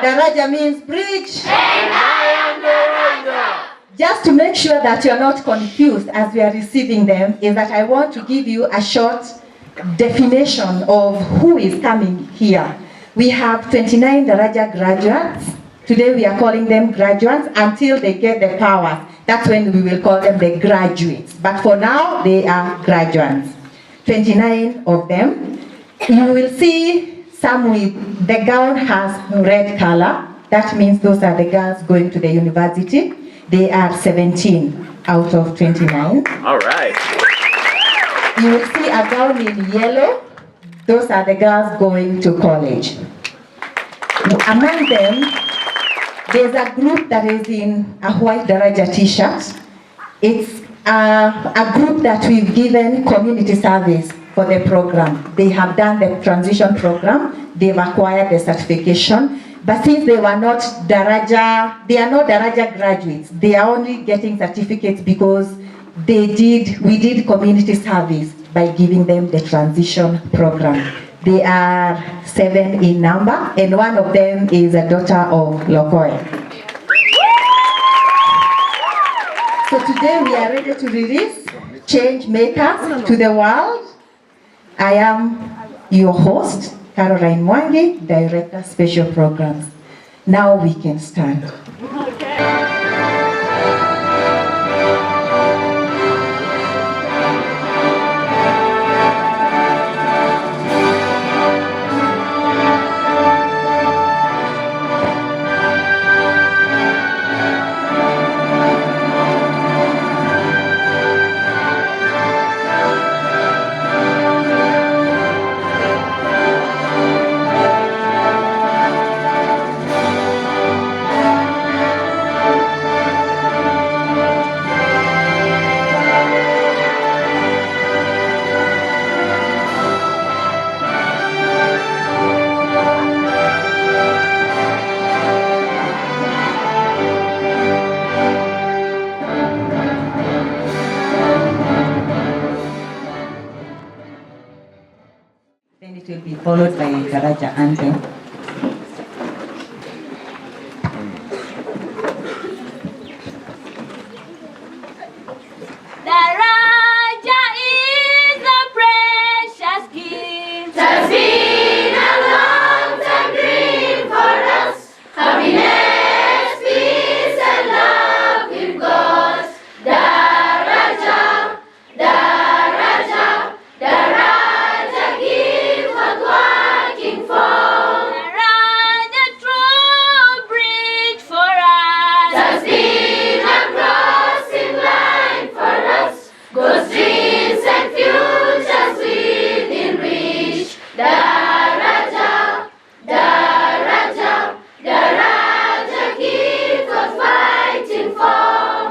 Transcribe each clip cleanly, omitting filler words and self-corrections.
Daraja means bridge. And I am Daraja. Just to make sure that you're not confused as we are receiving them, is that I want to give you a short definition of who is coming here. We have 29 Daraja graduates. Today we are calling them graduates until they get the powers. That's when we will call them the graduates. But for now, they are graduates. 29 of them. You will see some with, the gown has red color. That means those are the girls going to the university. They are 17 out of 29. All right. You will see a gown in yellow. Those are the girls going to college. Among them, there's a group that is in a white Daraja t-shirt. It's a group that we've given community service for the program. They have done the transition program. They've acquired the certification. But since they were not Daraja, they are not Daraja graduates. They are only getting certificates because we did community service by giving them the transition program. They are 7 in number, and one of them is a daughter of Lokoe. So today we are ready to release change makers to the world. I am your host, Caroline Mwangi, Director Special Programs. Now we can start. Then it will be followed by Daraja anthem. Daraja is a precious gift. Has been a long-time dream for us. Happiness, peace, and love with God. Daraja, Daraja, Daraja, give what working for. Daraja, true bridge for us. Has been a crossing line for us. God's dreams and futures within reach. Daraja, Daraja, Daraja, keep us fighting for.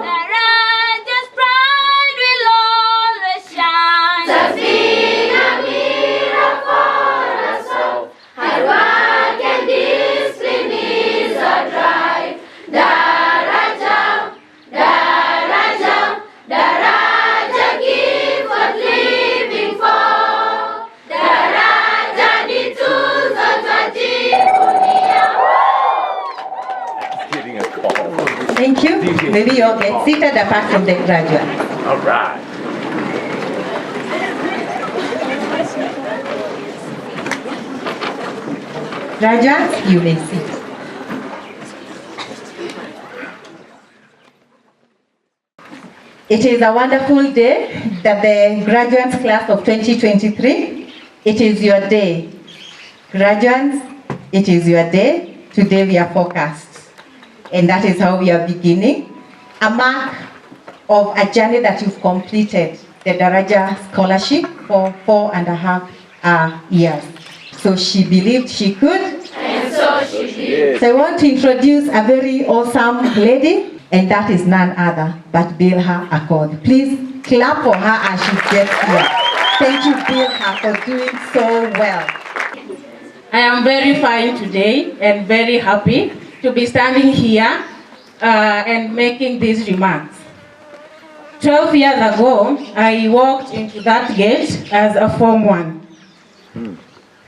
Daraja's pride will always shine. Has been a mirror for us all. Hard work and discipline is our drive. Daraja, Daraja, Daraja, give what living for. Daraja dituzo twajivunia. Getting a call. Thank you. Maybe you all get seated apart from the graduates. All right. Graduates, you may sit. It is a wonderful day that the graduates class of 2023, it is your day. Graduates, it is your day. Today we are focused. And that is how we are beginning. A mark of a journey that you've completed, the Daraja scholarship for 4.5 years. So she believed she could. And so she did. So I want to introduce a very awesome lady, and that is none other but Bilha Accord. Please clap for her as she gets here. Thank you, Bilha, for doing so well. I am very fine today and very happy to be standing here and making these remarks. 12 years ago, I walked into that gate as a Form 1.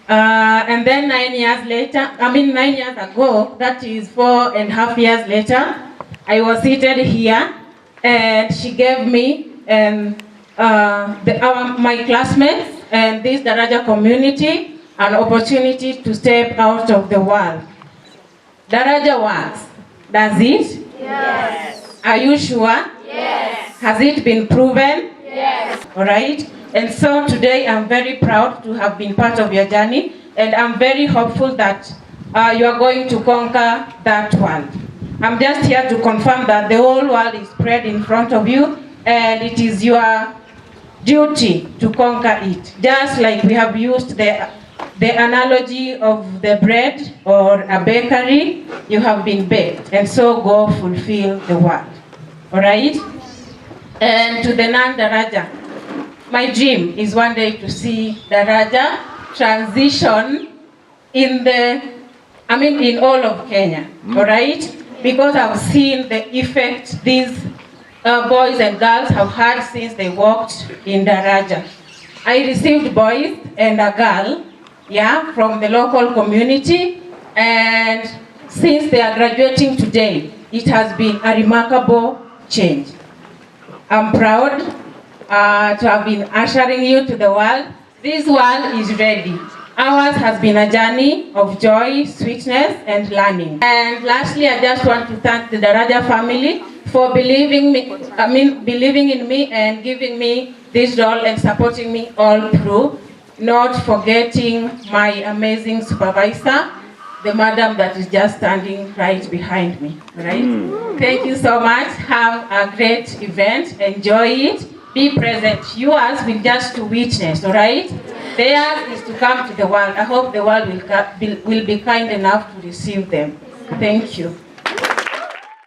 And then 9 years later, 9 years ago, that is 4.5 years later, I was seated here and she gave me and my classmates and this Daraja community an opportunity to step out of the world. Daraja works. Does it? Yes. Are you sure? Yes. Has it been proven? Yes. All right. And so today I'm very proud to have been part of your journey, and I'm very hopeful that you are going to conquer that world. I'm just here to confirm that the whole world is spread in front of you, and it is your duty to conquer it. Just like we have used the analogy of the bread or a bakery, you have been baked, and so go fulfill the world. All right? And to the non-Daraja, my dream is one day to see Daraja transition in all of Kenya, all right? Because I've seen the effect these boys and girls have had since they walked in Daraja. I received boys and a girl, from the local community, and since they are graduating today, it has been a remarkable change. I'm proud to have been ushering you to the world. This world is ready. Ours has been a journey of joy, sweetness, and learning. And lastly, I just want to thank the Daraja family for believing in me and giving me this role and supporting me all through, not forgetting my amazing supervisor, the madam that is just standing right behind me, right? Thank you so much. Have a great event. Enjoy it. Be present. Yours will just to witness, all right? Theirs is to come to the world. I hope the world will be kind enough to receive them. Thank you.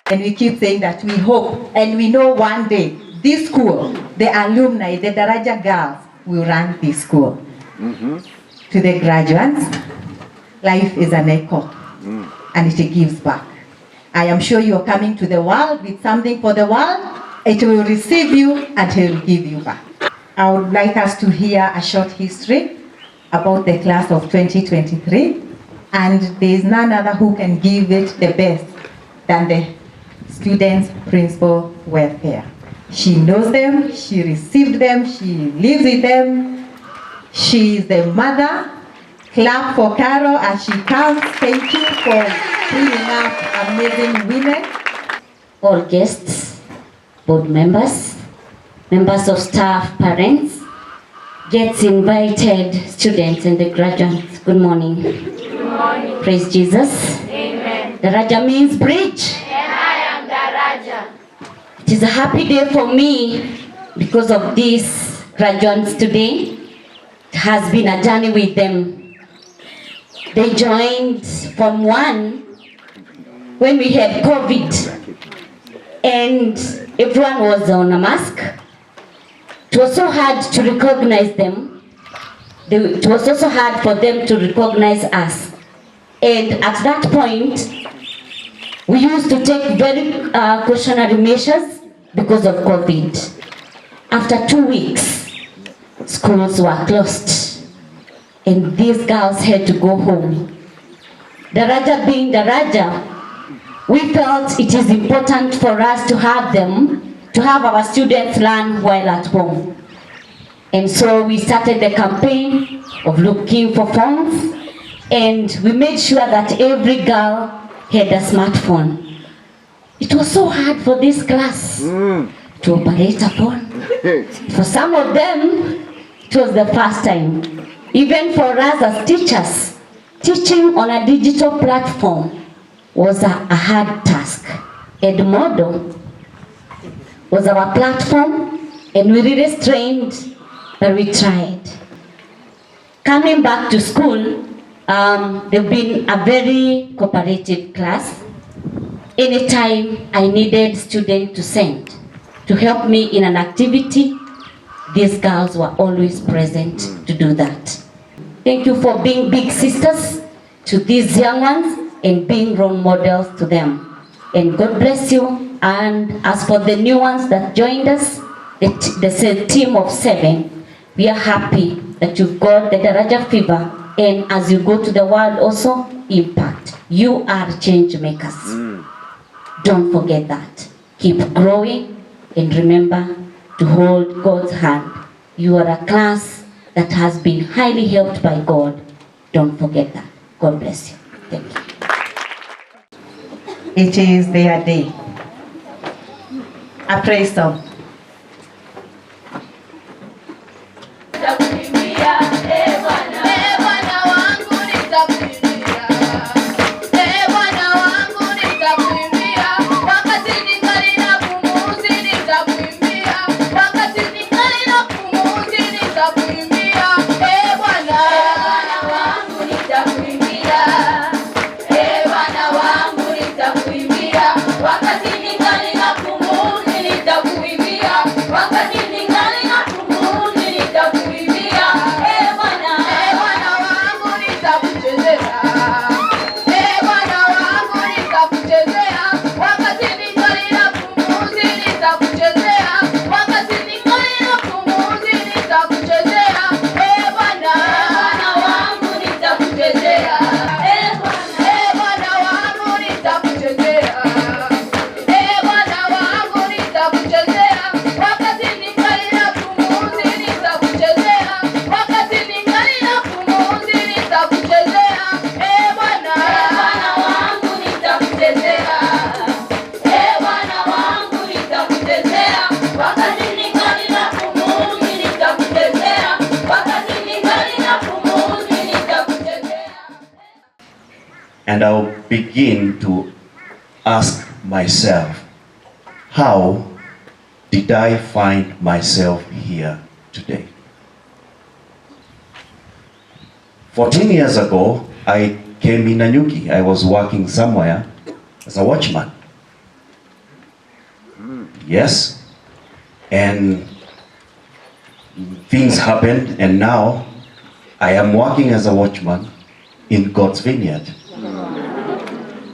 And we keep saying that we hope and we know one day this school, the alumni, the Daraja girls will run this school. To the graduates, life is an echo and it gives back. I am sure you are coming to the world with something for the world. It will receive you and it will give you back. I would like us to hear a short history about the class of 2023, and there is none other who can give it the best than the students' principal welfare. She knows them, she received them, she lives with them. She is the mother. Clap for Carol as she comes. Thank you for bringing up amazing women. All guests, board members, members of staff, parents, guests invited, students and the graduates, good morning. Good morning. Praise Jesus. Amen. Daraja means bridge. And I am Daraja. It is a happy day for me because of these graduates today. It has been a journey with them. They joined Form 1 when we had COVID and everyone was on a mask. It was so hard to recognize them. It was also hard for them to recognize us. And at that point, we used to take very cautionary measures because of COVID. After 2 weeks, schools were closed and these girls had to go home. Daraja being Daraja, we felt it is important for us to have them, to have our students learn while at home. And so we started the campaign of looking for phones, and we made sure that every girl had a smartphone. It was so hard for this class to operate a phone. For some of them, it was the first time. Even for us as teachers, teaching on a digital platform was a hard task. Edmodo was our platform, and we really strained, but we tried. Coming back to school, they've been a very cooperative class. Anytime I needed students to send to help me in an activity, these girls were always present to do that. Thank you for being big sisters to these young ones and being role models to them. And God bless you. And as for the new ones that joined us, the team of 7, we are happy that you've got the Daraja fever And as you go to the world also, impact. You are change makers. Don't forget that. Keep growing and remember to hold God's hand. You are a class that has been highly helped by God. Don't forget that. God bless you. Thank you. It is their day. A praise song. And I'll begin to ask myself, how did I find myself here today? 14 years ago, I came in Nanyuki. I was working somewhere as a watchman. Yes. And things happened, and now I am working as a watchman in God's vineyard.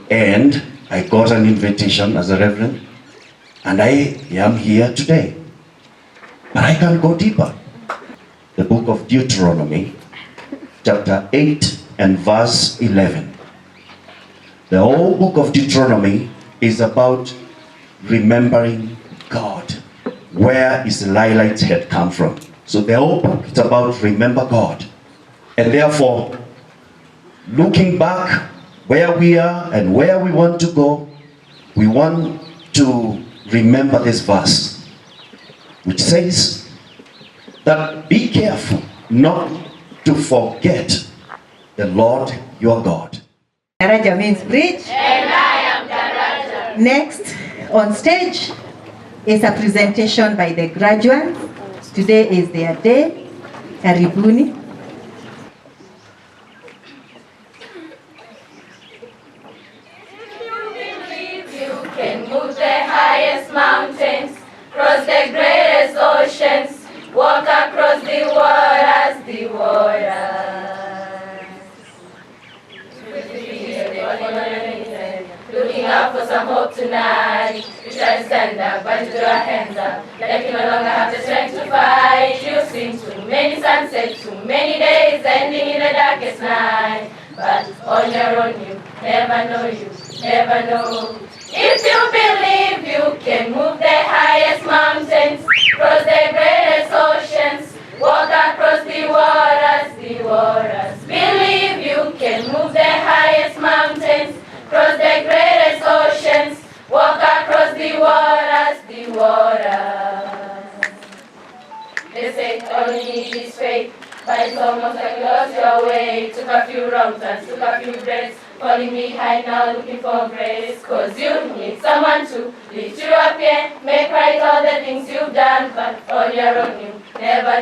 And I got an invitation as a reverend, and I am here today. But I can go deeper. The book of Deuteronomy, chapter 8 and verse 11. The whole book of Deuteronomy is about remembering God. Where Israelites had come from. So the whole book is about remember God. And therefore, looking back where we are and where we want to go, we want to remember this verse, which says that be careful not to forget the Lord your God. Daraja means bridge. And I am Daraja. Next on stage is a presentation by the graduates. Today is their day. Karibuni. Can move the highest mountains, cross the greatest oceans, walk across the waters. Looking up for some hope tonight. You try to stand up, but you throw your hands up. Like you no longer have the strength to fight. You've seen too many sunsets, too many days ending in the darkest night. But on your own, you never know. If you believe you can move the highest mountains, cross the greatest oceans, walk across the waters. Believe you can move the highest mountains, cross the greatest oceans, walk across the waters. They say all you need is faith, but it's almost like you lost your way. Took a few wrong turns, took a few breaks, falling behind now looking for grace. Cause you need someone to lift you up here, make right all the things you've done. But on your own you never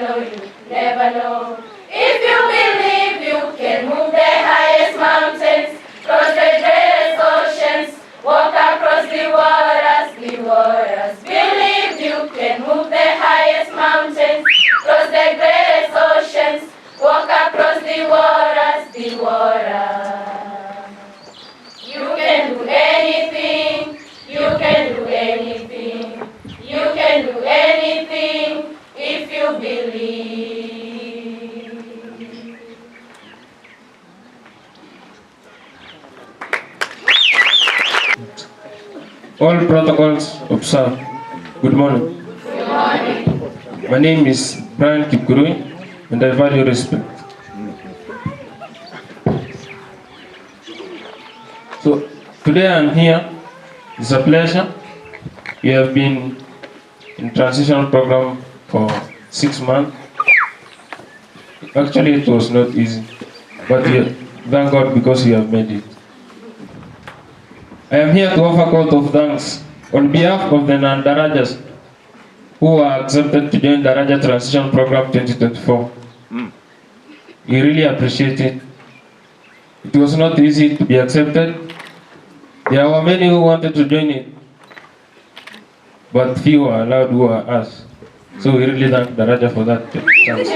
know. If you believe you can move the highest mountains, cross the greatest oceans, walk across the waters. Believe you can move the highest mountains, cross the greatest oceans, walk across the waters. You can do anything, you can do anything, you can do anything if you believe. All protocols observed. Good morning. Good morning. My name is Brian Kipkurui, and I value respect. So today I'm here. It's a pleasure. We have been in transitional program for 6 months. Actually, it was not easy, but thank God because we have made it. I am here to offer call of thanks on behalf of the non-Darajas who are accepted to join Daraja Transition Program 2024. We really appreciate it. It was not easy to be accepted. There were many who wanted to join it, but few were allowed who are us. So we really thank Daraja for that chance.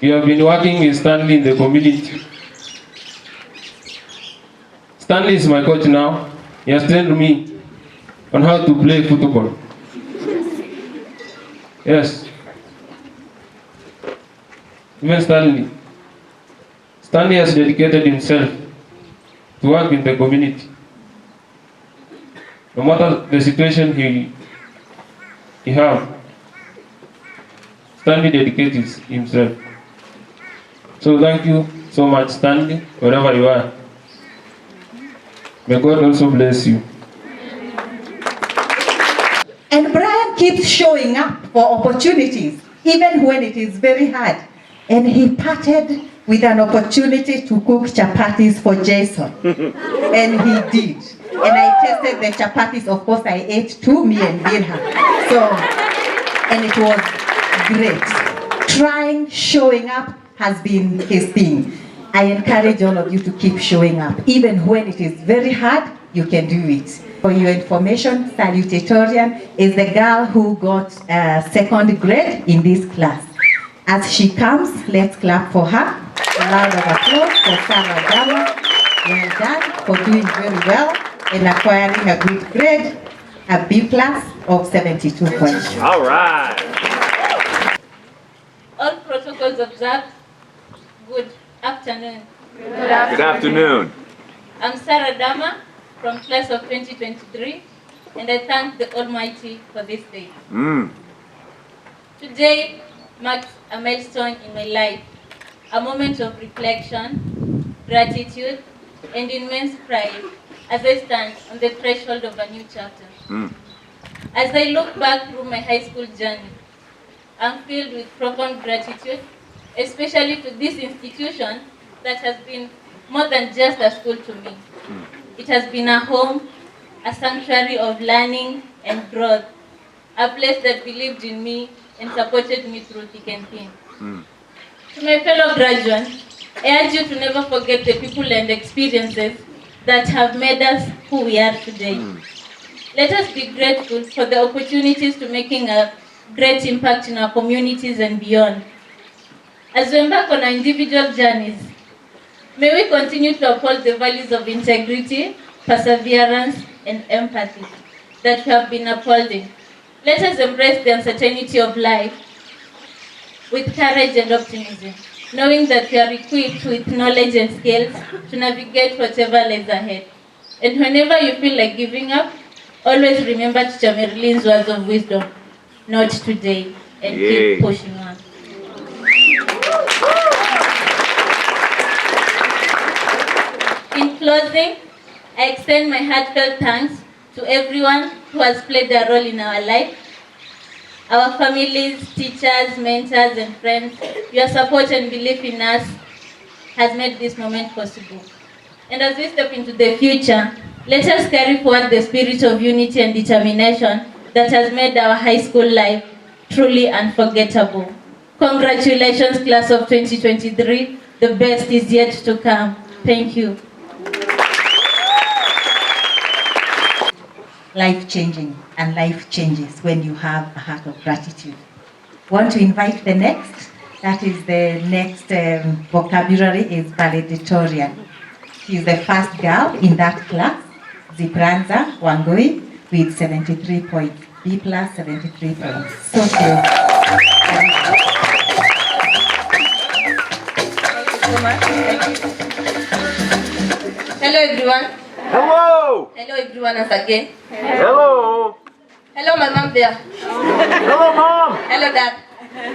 We have been working with Stanley in the community. Stanley is my coach now. He has trained me on how to play football. Yes. Even Stanley has dedicated himself to work in the community. No matter the situation he have, Stanley dedicates himself. So thank you so much, Stanley, wherever you are. May God also bless you. And Brian keeps showing up for opportunities, even when it is very hard. And he parted with an opportunity to cook chapatis for Jason. And he did. And I tasted the chapatis. Of course, I ate two, me and Bilha. And it was great. Trying, showing up has been his thing. I encourage all of you to keep showing up. Even when it is very hard, you can do it. For your information, salutatorian is the girl who got second grade in this class. As she comes, let's clap for her. A round of applause for Sarah Dama. Well done for doing very well and acquiring a good grade, a B+ of 72 points. All right. All protocols observed. Good afternoon. Good afternoon. I'm Sarah Dama from class of 2023, and I thank the Almighty for this day. Today marks a milestone in my life, a moment of reflection, gratitude, and immense pride as I stand on the threshold of a new chapter. As I look back through my high school journey, I'm filled with profound gratitude, especially to this institution that has been more than just a school to me. It has been a home, a sanctuary of learning and growth, a place that believed in me and supported me through thick and thin. To my fellow graduates, I urge you to never forget the people and experiences that have made us who we are today. Let us be grateful for the opportunities to making a great impact in our communities and beyond. As we embark on our individual journeys, may we continue to uphold the values of integrity, perseverance, and empathy that we have been upholding. Let us embrace the uncertainty of life with courage and optimism, knowing that we are equipped with knowledge and skills to navigate whatever lies ahead. And whenever you feel like giving up, always remember Teacher Marilyn's words of wisdom, not today, and keep pushing on. In closing, I extend my heartfelt thanks to everyone who has played a role in our life. Our families, teachers, mentors, and friends, your support and belief in us has made this moment possible. And as we step into the future, let us carry forward the spirit of unity and determination that has made our high school life truly unforgettable. Congratulations, class of 2023. The best is yet to come. Thank you. Life-changing, and life changes when you have a heart of gratitude. Want to invite the next? That is the next vocabulary is valedictorian. She is the first girl in that class, Zipranza Wangui, with 73 points, B+ 73 points. So close. Hello everyone. Hello. Hello everyone once again. Hello. Hello my mom there. Hello, Mom. Hello dad.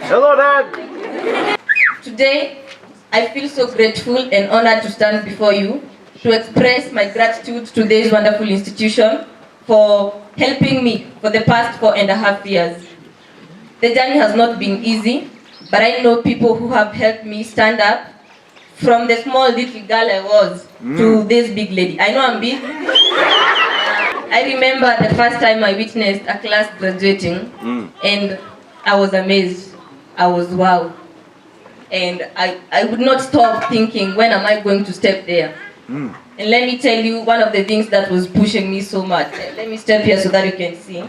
Hello, Dad. Today, I feel so grateful and honored to stand before you to express my gratitude to this wonderful institution for helping me for the past 4.5 years. The journey has not been easy, but I know people who have helped me stand up from the small little girl I was to this big lady. I know I'm big. I remember the first time I witnessed a class graduating and I was amazed. I was wow. And I would not stop thinking, when am I going to step there? And let me tell you one of the things that was pushing me so much. Let me step here so that you can see.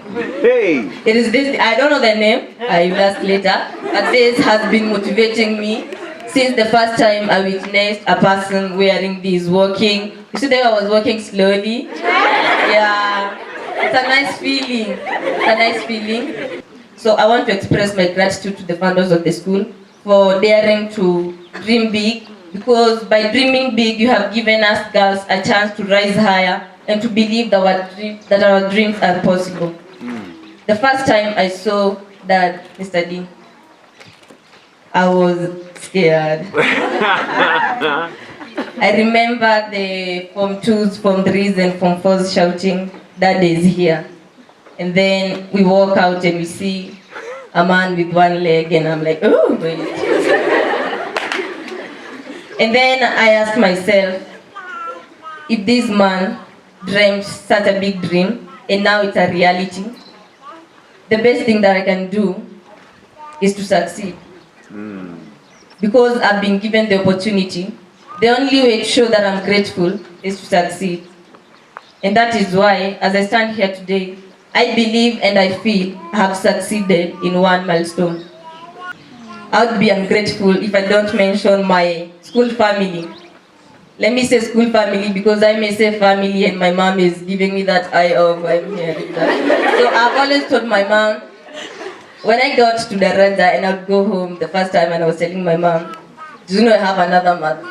Hey. It is this, I don't know the name, I will ask later, but this has been motivating me since the first time I witnessed a person wearing this, walking. You see there I was walking slowly? Yeah, it's a nice feeling, it's a nice feeling. So I want to express my gratitude to the founders of the school for daring to dream big, because by dreaming big, you have given us girls a chance to rise higher and to believe that our dreams are possible. The first time I saw that, Mr. D, I was scared. I remember the Form 2s, Form 3s, and Form 4s shouting, "Dad is here." And then we walk out and we see a man with one leg, and I'm like, oh, wait. And then I asked myself, if this man dreamt such a big dream, and now it's a reality, the best thing that I can do is to succeed. Because I've been given the opportunity, the only way to show that I'm grateful is to succeed. And that is why, as I stand here today, I believe and I feel I have succeeded in one milestone. I would be ungrateful if I don't mention my school family. Let me say school family because I may say family and my mom is giving me that eye of I'm hearing that. So I've always told my mom, when I got to Daraja and I'd go home the first time and I was telling my mom, do you know I have another mother?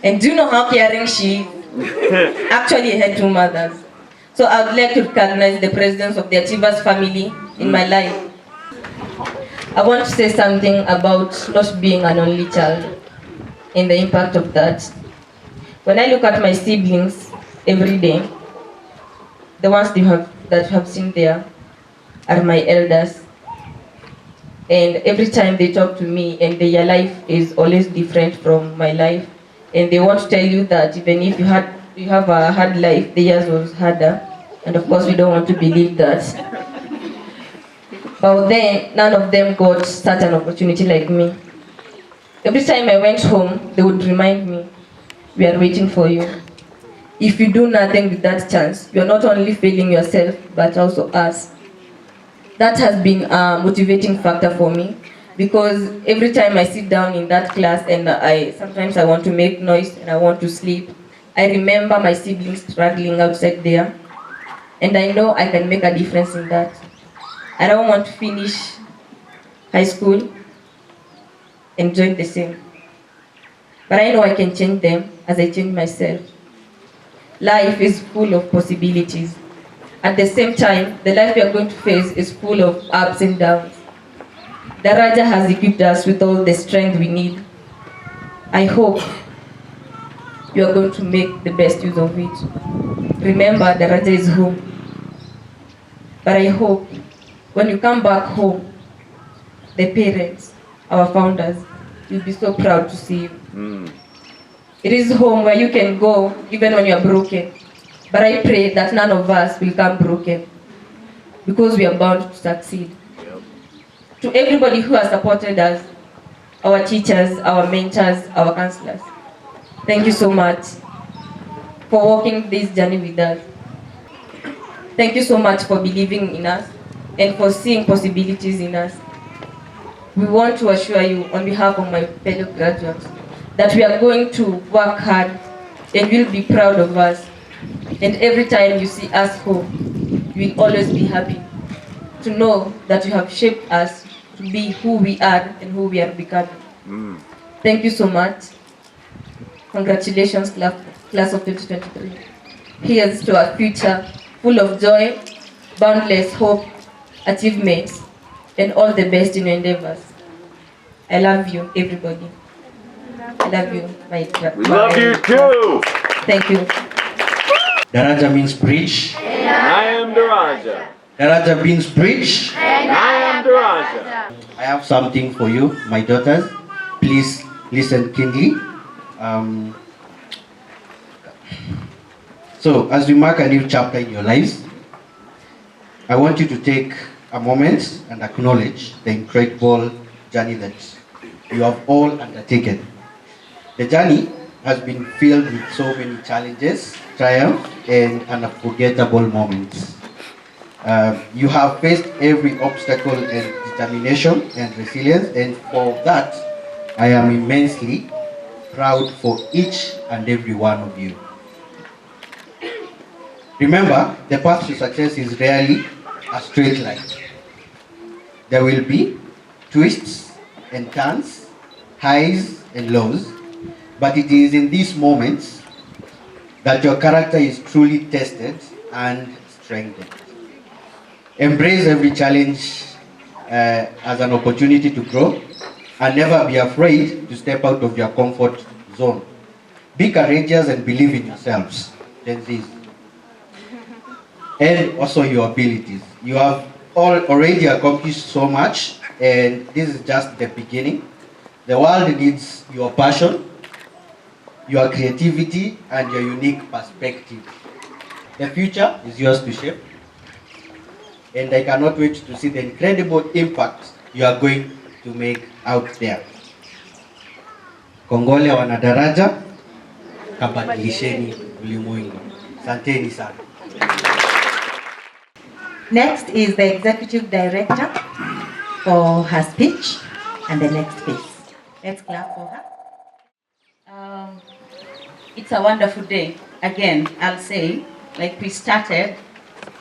And do you know how caring she is? Actually, I had two mothers. So I would like to recognize the presence of the Achievers family in my life. I want to say something about not being an only child and the impact of that. When I look at my siblings every day, the ones that you have seen there are my elders. And every time they talk to me and their life is always different from my life, and they want to tell you that even if you have a hard life, theirs was harder. And of course, we don't want to believe that. But then, none of them got such an opportunity like me. Every time I went home, they would remind me, we are waiting for you. If you do nothing with that chance, you're not only failing yourself, but also us. That has been a motivating factor for me, because every time I sit down in that class and sometimes I want to make noise and I want to sleep, I remember my siblings struggling outside there. And I know I can make a difference in that. I don't want to finish high school and join the same. But I know I can change them as I change myself. Life is full of possibilities. At the same time, the life we are going to face is full of ups and downs. Daraja has equipped us with all the strength we need. I hope you are going to make the best use of it. Remember, Daraja is home. But I hope when you come back home, the parents, our founders, you'll be so proud to see you. It is home where you can go even when you are broken. But I pray that none of us will come broken, because we are bound to succeed. To everybody who has supported us, our teachers, our mentors, our counselors, thank you so much for walking this journey with us. Thank you so much for believing in us and for seeing possibilities in us. We want to assure you on behalf of my fellow graduates that we are going to work hard and you'll be proud of us. And every time you see us home, you will always be happy to know that you have shaped us to be who we are and who we are becoming. Thank you so much. Congratulations, class of 2023. Here's to a future full of joy, boundless hope, achievements, and all the best in your endeavors. I love you, everybody. I love you, We love you too. Thank you. Daraja means bridge. I am Daraja. Daraja means bridge. I am Daraja. I have something for you, my daughters. Please listen keenly. So, as we mark a new chapter in your lives, I want you to take a moment and acknowledge the incredible journey that you have all undertaken. The journey has been filled with so many challenges, triumphs, and unforgettable moments. You have faced every obstacle and determination and resilience, and for that, I am immensely proud for each and every one of you. Remember, the path to success is rarely a straight line. There will be twists and turns, highs and lows, but it is in these moments that your character is truly tested and strengthened. Embrace every challenge as an opportunity to grow, and never be afraid to step out of your comfort zone. Be courageous and believe in yourselves. Gen Zs. And also your abilities. You have already accomplished so much, and this is just the beginning. The world needs your passion, your creativity, and your unique perspective. The future is yours to shape, and I cannot wait to see the incredible impact you are going to make out there. Kongole wanadaraja, kabadilisheni ulimwengu. Asanteni sana. Next is the executive director for her speech and the next phase. Let's clap for her. It's a wonderful day. Again, I'll say, like we started,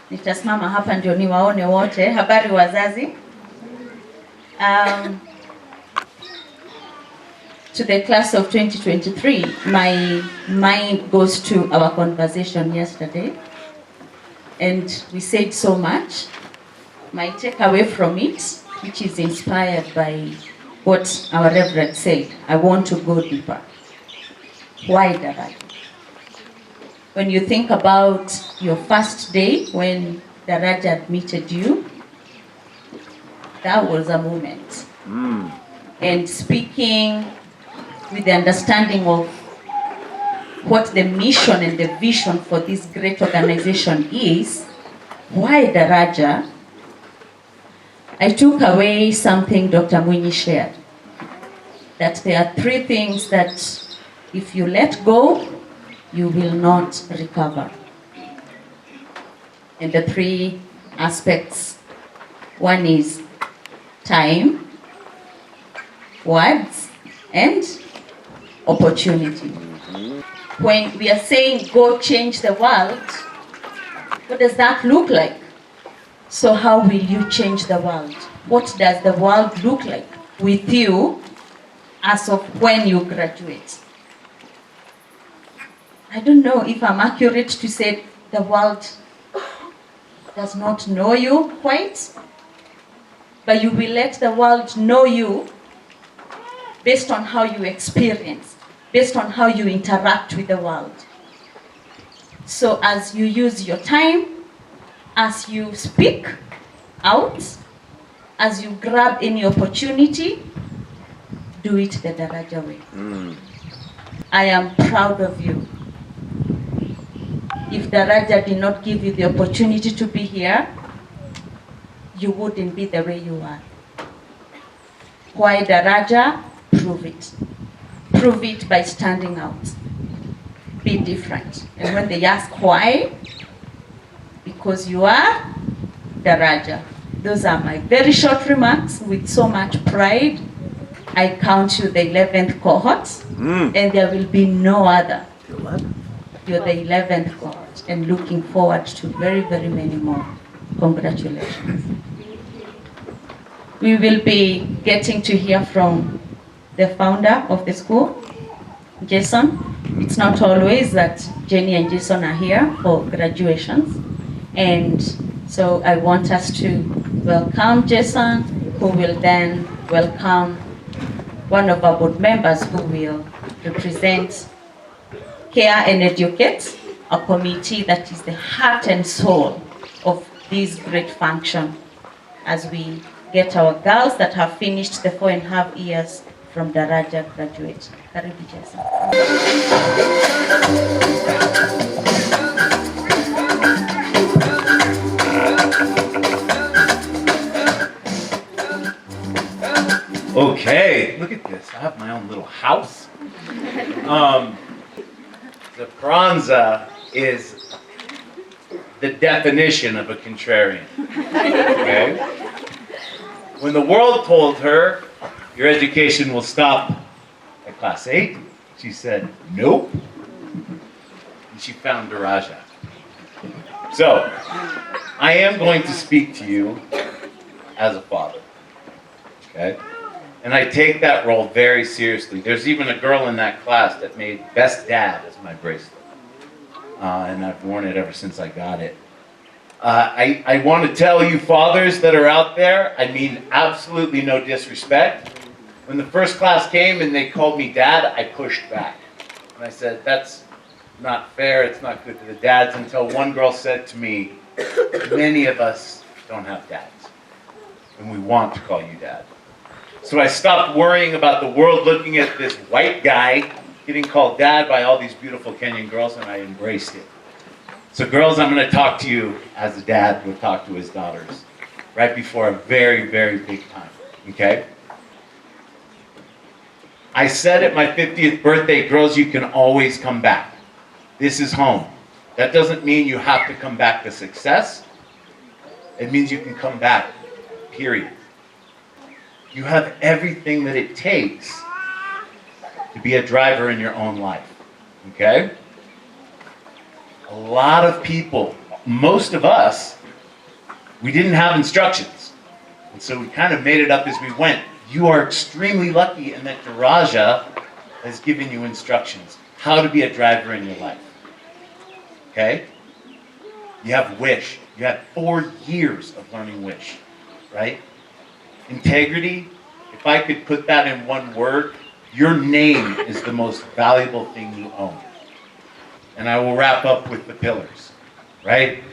nitasimama hapa ndio niwaone wote. Habari wazazi. To the class of 2023, my mind goes to our conversation yesterday. And we said so much. My takeaway from it, which is inspired by what our Reverend said, I want to go deeper. Why Daraja? When you think about your first day when Daraja admitted you, that was a moment. And speaking with the understanding of what the mission and the vision for this great organization is, why Daraja, I took away something Dr. Mwinyi shared, that there are 3 things that if you let go, you will not recover. And the 3 aspects, one is time, words, and opportunity. When we are saying go change the world, what does that look like? So how will you change the world? What does the world look like with you as of when you graduate? I don't know if I'm accurate to say the world does not know you quite, but you will let the world know you based on how you experience, based on how you interact with the world. So as you use your time, as you speak out, as you grab any opportunity, do it the Daraja way. I am proud of you. If Daraja did not give you the opportunity to be here, you wouldn't be the way you are. Why Daraja? Prove it. Prove it by standing out. Be different. And when they ask why, because you are Daraja. Those are my very short remarks with so much pride. I count you the 11th cohort, and there will be no other. You're the 11th cohort, and looking forward to very, very many more. Congratulations. We will be getting to hear from the founder of the school, Jason. It's not always that Jenny and Jason are here for graduations. And so I want us to welcome Jason, who will then welcome one of our board members who will represent Care and Educate, a committee that is the heart and soul of this great function as we get our girls that have finished the 4.5 years from Daraja graduate. Karibu Jason. Okay, look at this. I have my own little house. The Pranza is the definition of a contrarian. Okay? When the world told her, your education will stop at class 8, she said, nope. And she found Daraja. So, I am going to speak to you as a father. Okay? And I take that role very seriously. There's even a girl in that class that made Best Dad as my bracelet. And I've worn it ever since I got it. I want to tell you fathers that are out there, I mean absolutely no disrespect. When the first class came and they called me dad, I pushed back. And I said, that's not fair, it's not good to the dads, until one girl said to me, many of us don't have dads. And we want to call you dad. So I stopped worrying about the world looking at this white guy getting called dad by all these beautiful Kenyan girls, and I embraced it. So girls, I'm going to talk to you as a dad would talk to his daughters, right before a very, very big time, okay? I said at my 50th birthday, girls, you can always come back. This is home. That doesn't mean you have to come back to success. It means you can come back, period. You have everything that it takes to be a driver in your own life, okay? A lot of people, most of us, we didn't have instructions. And so we kind of made it up as we went. You are extremely lucky in that Daraja has given you instructions how to be a driver in your life, okay? You have Wish. You have 4 years of learning Wish, right? Integrity, if I could put that in one word, your name is the most valuable thing you own. And I will wrap up with the pillars, right?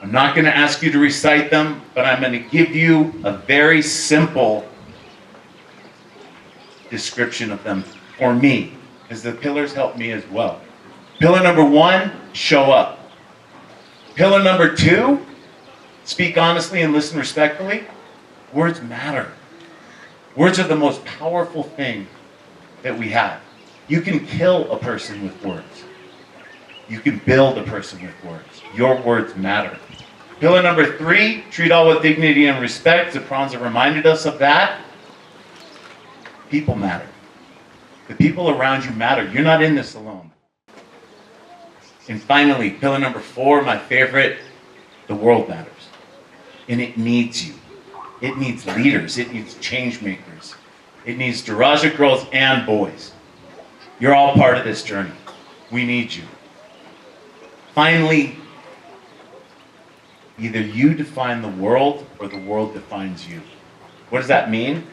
I'm not going to ask you to recite them, but I'm going to give you a very simple description of them for me, because the pillars help me as well. Pillar number 1, show up. Pillar number 2, speak honestly and listen respectfully. Words matter. Words are the most powerful thing that we have. You can kill a person with words. You can build a person with words. Your words matter. Pillar number 3, treat all with dignity and respect. Zapranza reminded us of that. People matter. The people around you matter. You're not in this alone. And finally, pillar number 4, my favorite, the world matters. And it needs you. It needs leaders. It needs change makers. It needs Daraja girls and boys. You're all part of this journey. We need you. Finally, either you define the world or the world defines you. What does that mean?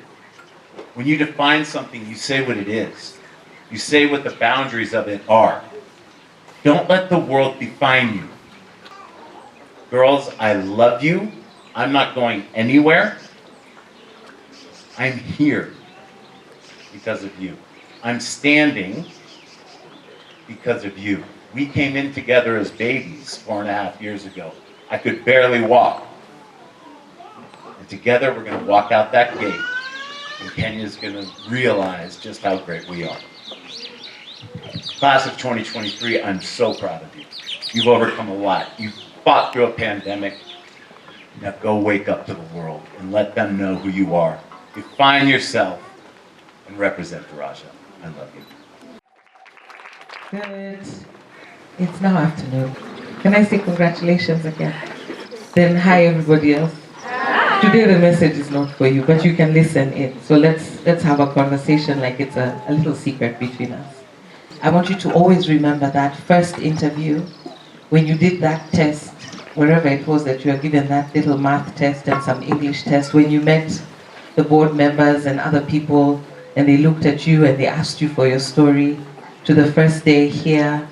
When you define something, you say what it is. You say what the boundaries of it are. Don't let the world define you. Girls, I love you. I'm not going anywhere. I'm here because of you. I'm standing because of you. We came in together as babies 4.5 years ago. I could barely walk. And together we're going to walk out that gate. And Kenya's going to realize just how great we are. Class of 2023, I'm so proud of you. You've overcome a lot. You've fought through a pandemic. Now go wake up to the world and let them know who you are. Define yourself and represent Daraja. I love you. Good. It's now afternoon. Can I say congratulations again? Then hi everybody else. Today the message is not for you, but you can listen in. So let's have a conversation like it's a little secret between us. I want you to always remember that first interview, when you did that test, wherever it was that you were given that little math test and some English test, when you met the board members and other people and they looked at you and they asked you for your story, to the first day here,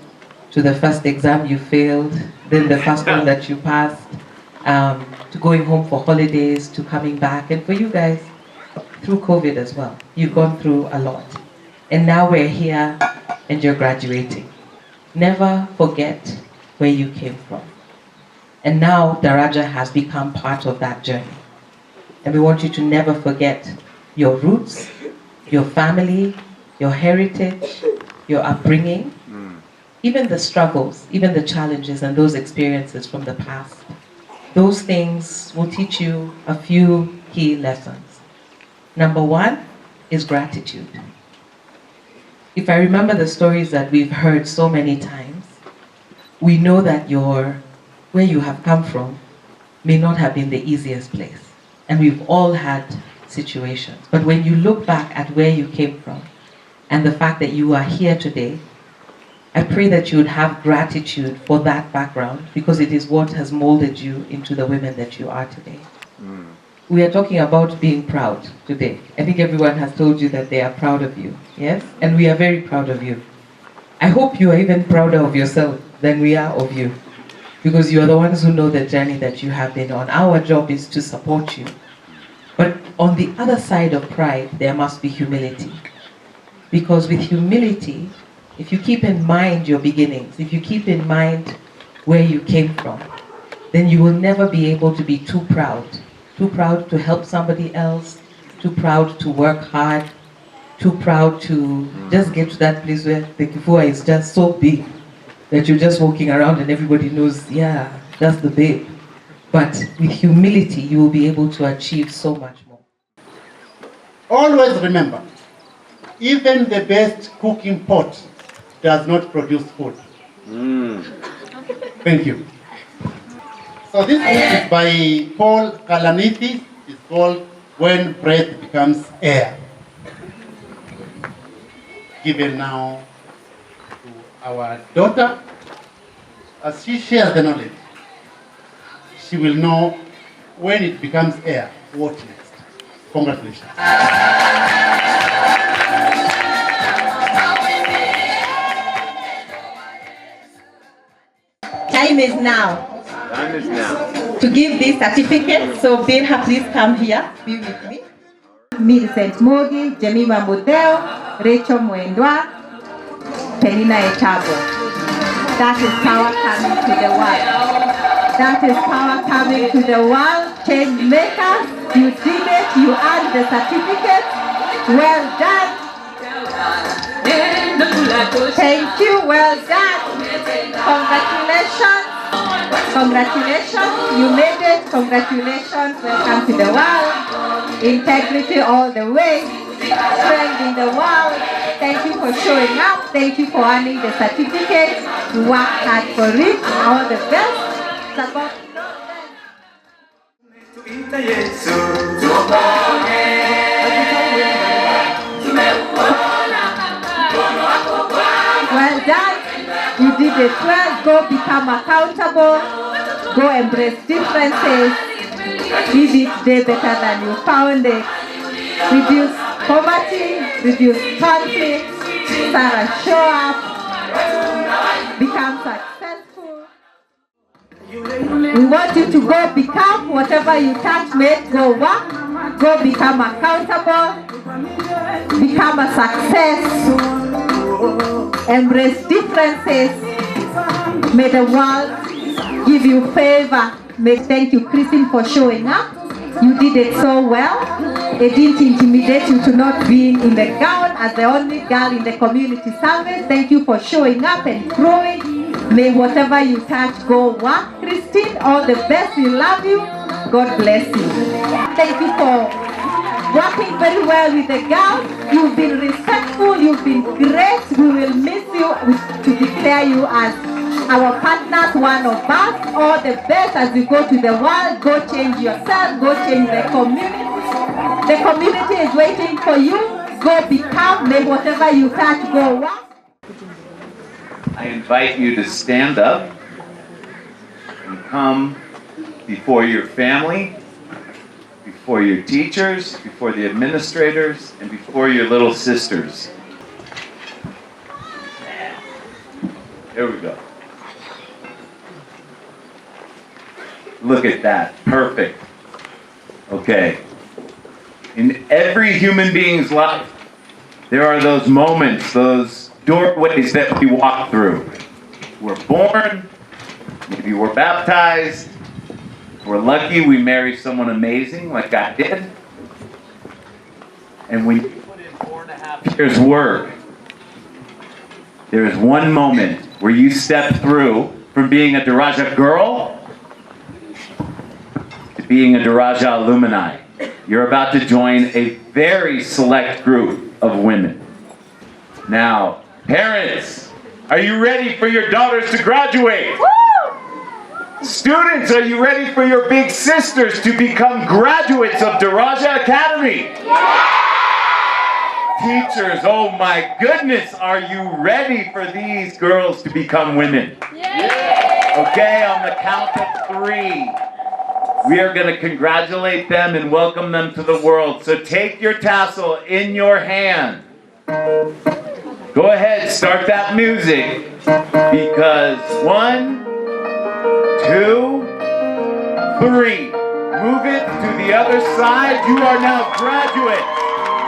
to the first exam you failed, then the first one that you passed, to going home for holidays, to coming back, and for you guys, through COVID as well. You've gone through a lot. And now we're here and you're graduating. Never forget where you came from. And now Daraja has become part of that journey. And we want you to never forget your roots, your family, your heritage, your upbringing, even the struggles, even the challenges and those experiences from the past. Those things will teach you a few key lessons. Number one is gratitude. If I remember the stories that we've heard so many times, we know that where you have come from may not have been the easiest place. And we've all had situations. But when you look back at where you came from and the fact that you are here today, I pray that you would have gratitude for that background, because it is what has molded you into the women that you are today. We are talking about being proud today. I think everyone has told you that they are proud of you, yes? And we are very proud of you. I hope you are even prouder of yourself than we are of you, because you are the ones who know the journey that you have been on. Our job is to support you. But on the other side of pride, there must be humility. Because with humility, if you keep in mind your beginnings, if you keep in mind where you came from, then you will never be able to be too proud to help somebody else, too proud to work hard, too proud to just get to that place where the kifua is just so big that you're just walking around and everybody knows, yeah, that's the babe. But with humility, you will be able to achieve so much more. Always remember, even the best cooking pot does not produce food. Thank you. So this book is by Paul Kalanithi. It's called When Breath Becomes Air. Given now to our daughter, as she shares the knowledge, she will know when it becomes air, what next. Congratulations. Time is now. Time is now. To give this certificate, so Bilha, please come here, be with me. Millicent Mogi, Jemima Mudeo, Rachel Mwendwa, Penina Etabo. That is power coming to the world. That is power coming to the world. Change makers, you did it, you earned the certificate. Well done. Thank you, well done. Congratulations. Congratulations, you made it. Congratulations, welcome to the world. Integrity all the way. Strength in the world. Thank you for showing up. Thank you for earning the certificate. You worked hard for it. All the best. Support. Well done. You did it well. Go become accountable. Go embrace differences. Leave each day better than you found it. Reduce poverty. Reduce conflict. Sarah, show up. Become successful. We want you to go become whatever you touch, mate. Go work. Go become accountable. Become a success. Embrace differences. May the world give you favor. Thank you, Christine, for showing up. You did it so well. It didn't intimidate you to not being in the gown as the only girl in the community service. Thank you for showing up and growing. May whatever you touch go work. Christine, all the best. We love you. God bless you. Thank you for working very well with the girls. You've been respectful, you've been great. We will miss you to declare you as our partners, one of us. All the best as you go to the world. Go change yourself, go change the community. The community is waiting for you. Go become, may whatever you touch go work. I invite you to stand up and come before your family, before your teachers, before the administrators, and before your little sisters. There we go. Look at that. Perfect. Okay. In every human being's life, there are those moments, those doorways that we walk through. We're born, maybe we're baptized, we're lucky we marry someone amazing like I did. And when you put in 4.5 years' work, there is one moment where you step through from being a Daraja girl to being a Daraja alumni. You're about to join a very select group of women. Now, parents, are you ready for your daughters to graduate? Woo! Students, are you ready for your big sisters to become graduates of Daraja Academy? Yeah! Teachers, oh my goodness, are you ready for these girls to become women? Yeah! Okay, on the count of 3. We are going to congratulate them and welcome them to the world. So take your tassel in your hand. Go ahead, start that music. Because 1, 2, 3. Move it to the other side. You are now graduates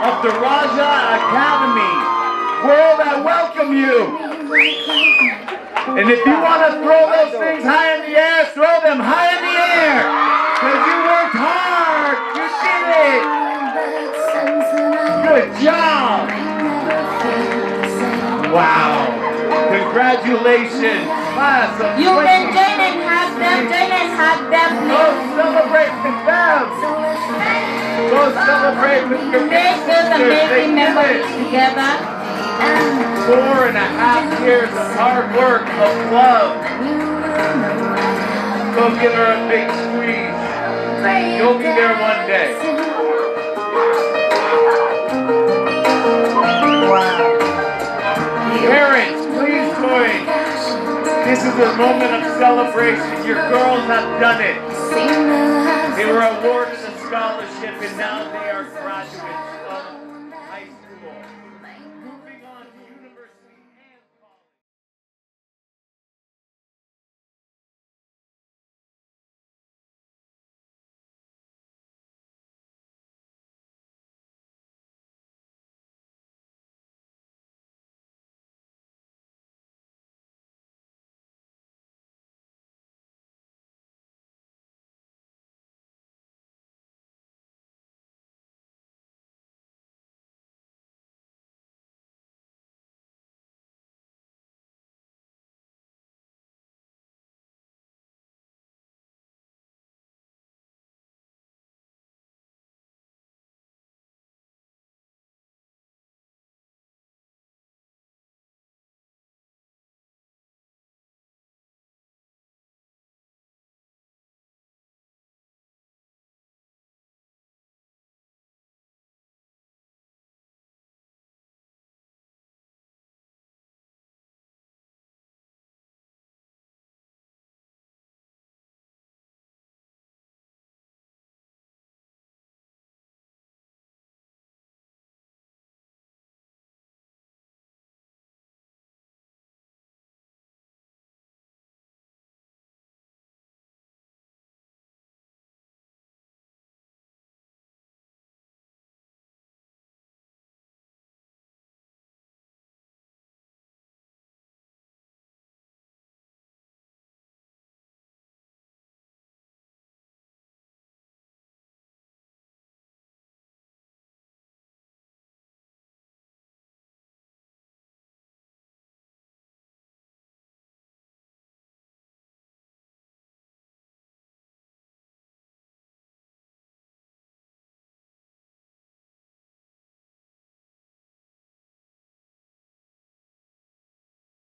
of Daraja Academy. World, I welcome you. And if you want to throw those things high in the air, throw them high in the air. Because you worked hard. You did it. Good job. Wow. Congratulations, class of You can join and hug them. Join and hug them. Go celebrate with them. Go celebrate with your Make those amazing memories together. 4.5 years of hard work, of love. Go give her a big squeeze. You'll be there one day. Wow. Parents, please join. This is a moment of celebration. Your girls have done it. They were awarded a scholarship and now they are graduates.